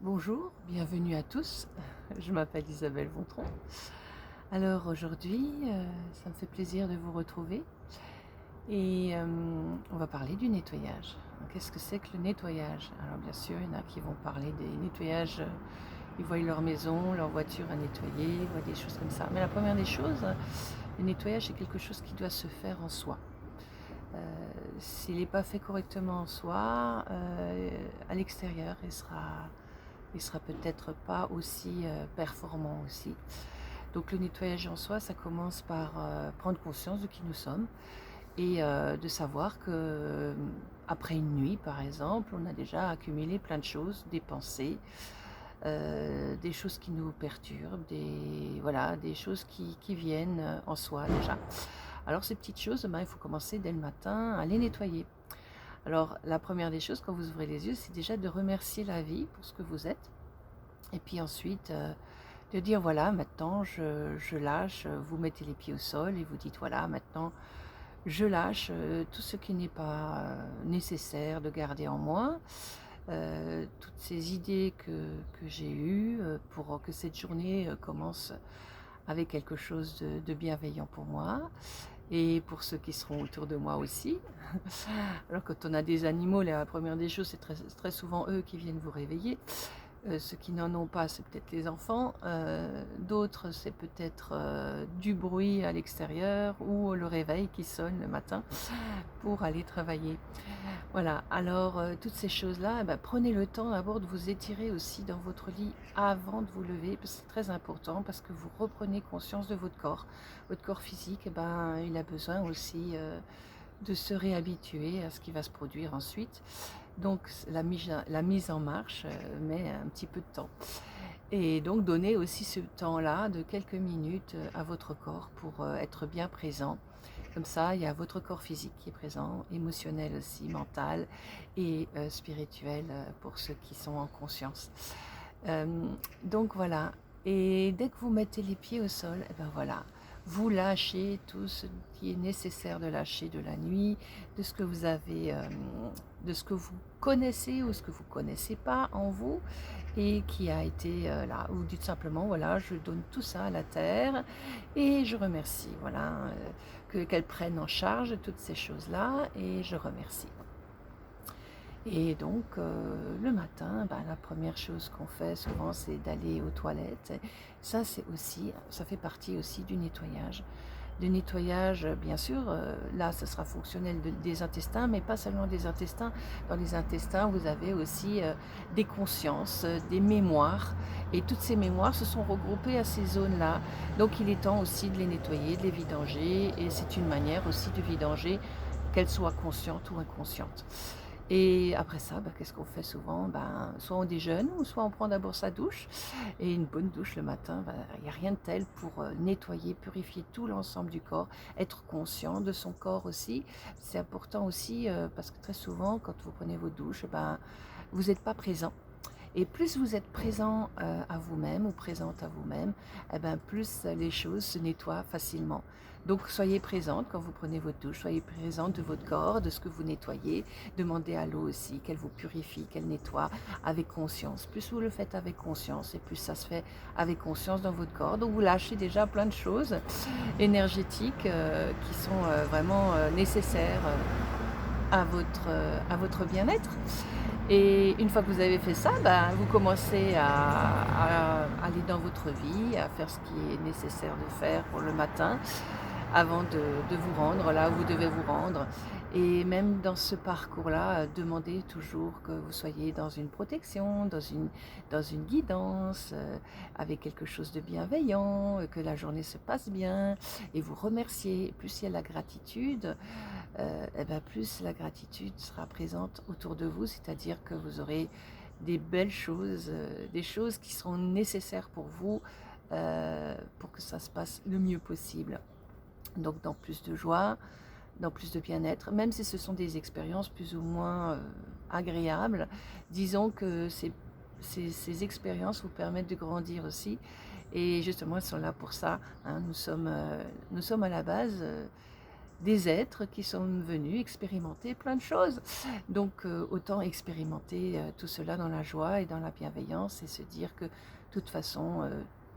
Bonjour, bienvenue à tous. Je m'appelle Isabelle Vontron. Alors aujourd'hui, ça me fait plaisir de vous retrouver et on va parler du nettoyage. Qu'est-ce que c'est que le nettoyage? Alors bien sûr, il y en a qui vont parler des nettoyages, ils voient leur maison, leur voiture à nettoyer, ils voient des choses comme ça. Mais la première des choses, le nettoyage, c'est quelque chose qui doit se faire en soi. S'il n'est pas fait correctement en soi, à l'extérieur, il sera peut-être pas aussi performant aussi. Donc le nettoyage en soi, ça commence par prendre conscience de qui nous sommes et de savoir que après une nuit, par exemple, on a déjà accumulé plein de choses, des pensées, des choses qui nous perturbent, voilà, des choses qui viennent en soi déjà. Alors ces petites choses, ben, il faut commencer dès le matin à les nettoyer. Alors la première des choses quand vous ouvrez les yeux, c'est déjà de remercier la vie pour ce que vous êtes. Et puis ensuite, de dire voilà, maintenant je lâche, vous mettez les pieds au sol et vous dites voilà, maintenant je lâche tout ce qui n'est pas nécessaire de garder en moi, toutes ces idées que j'ai eues pour que cette journée commence avec quelque chose de bienveillant pour moi et pour ceux qui seront autour de moi aussi. Alors quand on a des animaux, la première des choses, c'est très souvent eux qui viennent vous réveiller. Ceux qui n'en ont pas, c'est peut-être les enfants. D'autres, c'est peut-être du bruit à l'extérieur ou le réveil qui sonne le matin pour aller travailler. Voilà, alors toutes ces choses-là, eh ben, prenez le temps d'abord de vous étirer aussi dans votre lit avant de vous lever, parce que c'est très important, parce que vous reprenez conscience de votre corps. Votre corps physique, eh ben, il a besoin aussi de se réhabituer à ce qui va se produire ensuite. Donc la mise en marche met un petit peu de temps. Et donc donner aussi ce temps-là de quelques minutes à votre corps pour être bien présent. Comme ça, il y a votre corps physique qui est présent, émotionnel aussi, mental et spirituel pour ceux qui sont en conscience. Donc voilà. Et dès que vous mettez les pieds au sol, et ben voilà, vous lâchez tout ce qui est nécessaire de lâcher de la nuit, de ce que vous avez, de ce que vous connaissez ou ce que vous connaissez pas en vous et qui a été là. Vous dites simplement voilà, je donne tout ça à la terre et je remercie. Voilà, qu'elle prenne en charge toutes ces choses-là et je remercie. Et donc, le matin, ben, la première chose qu'on fait souvent, c'est d'aller aux toilettes. Ça, ça fait partie aussi du nettoyage. Du nettoyage, bien sûr, là, ce sera fonctionnel des intestins, mais pas seulement des intestins. Dans les intestins, vous avez aussi des consciences, des mémoires. Et toutes ces mémoires se sont regroupées à ces zones-là. Donc, il est temps aussi de les nettoyer, de les vidanger. Et c'est une manière aussi de vidanger, qu'elles soient conscientes ou inconscientes. Et après ça, bah, qu'est-ce qu'on fait souvent? Ben, soit on déjeune ou soit on prend d'abord sa douche. Et une bonne douche le matin, bah, il n'y a rien de tel pour nettoyer, purifier tout l'ensemble du corps, être conscient de son corps aussi. C'est important aussi parce que très souvent, quand vous prenez vos douches, ben, vous n'êtes pas présent. Et plus vous êtes présent à vous-même ou présente à vous-même, eh ben, plus les choses se nettoient facilement. Donc soyez présente quand vous prenez votre douche, soyez présente de votre corps, de ce que vous nettoyez. Demandez à l'eau aussi qu'elle vous purifie, qu'elle nettoie avec conscience. Plus vous le faites avec conscience et plus ça se fait avec conscience dans votre corps. Donc vous lâchez déjà plein de choses énergétiques qui sont vraiment nécessaires à votre bien-être. Et une fois que vous avez fait ça, ben, vous commencez à aller dans votre vie, à faire ce qui est nécessaire de faire pour le matin, avant de vous rendre là où vous devez vous rendre. Et même dans ce parcours-là, demandez toujours que vous soyez dans une protection, dans une guidance, avec quelque chose de bienveillant, que la journée se passe bien, et vous remerciez. Plus il y a la gratitude, et ben plus la gratitude sera présente autour de vous, c'est-à-dire que vous aurez des belles choses, des choses qui seront nécessaires pour vous, pour que ça se passe le mieux possible. Donc dans plus de joie, dans plus de bien-être, même si ce sont des expériences plus ou moins agréables, disons que ces expériences vous permettent de grandir aussi. Et justement, elles sont là pour ça, hein. Nous sommes à la base des êtres qui sont venus expérimenter plein de choses. Donc autant expérimenter tout cela dans la joie et dans la bienveillance et se dire que de toute façon,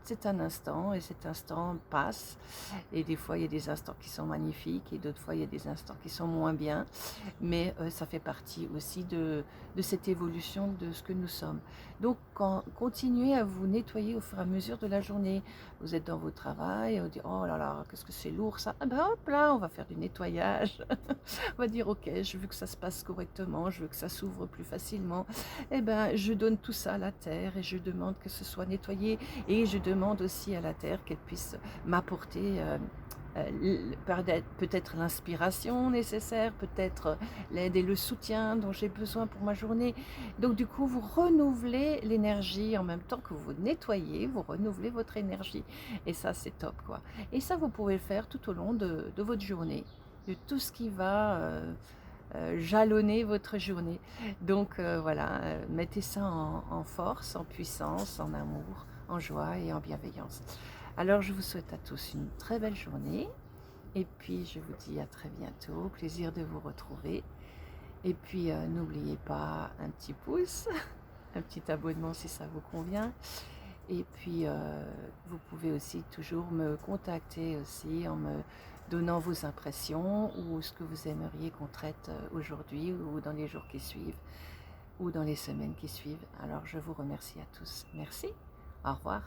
c'est un instant et cet instant passe. Et des fois, il y a des instants qui sont magnifiques et d'autres fois, il y a des instants qui sont moins bien. Mais ça fait partie aussi de cette évolution de ce que nous sommes. Donc, continuez à vous nettoyer au fur et à mesure de la journée. Vous êtes dans votre travail, on dit oh là là, qu'est-ce que c'est lourd ça. Ah ben hop là, on va faire du nettoyage. On va dire ok, je veux que ça se passe correctement, je veux que ça s'ouvre plus facilement. Eh ben, je donne tout ça à la terre et je demande que ce soit nettoyé et je demande aussi à la terre qu'elle puisse m'apporter peut-être l'inspiration nécessaire, peut-être l'aide et le soutien dont j'ai besoin pour ma journée. Donc du coup, vous renouvelez l'énergie en même temps que vous nettoyez, vous renouvelez votre énergie. Et ça, c'est top, quoi. Et ça, vous pouvez le faire tout au long de votre journée, de tout ce qui va jalonner votre journée. Donc voilà, mettez ça en force, en puissance, en amour, en joie et en bienveillance. Alors je vous souhaite à tous une très belle journée et puis je vous dis à très bientôt, plaisir de vous retrouver. Et puis n'oubliez pas un petit pouce, un petit abonnement si ça vous convient. Et puis vous pouvez aussi toujours me contacter aussi en me donnant vos impressions ou ce que vous aimeriez qu'on traite aujourd'hui ou dans les jours qui suivent ou dans les semaines qui suivent. Alors je vous remercie à tous. Merci. Au revoir.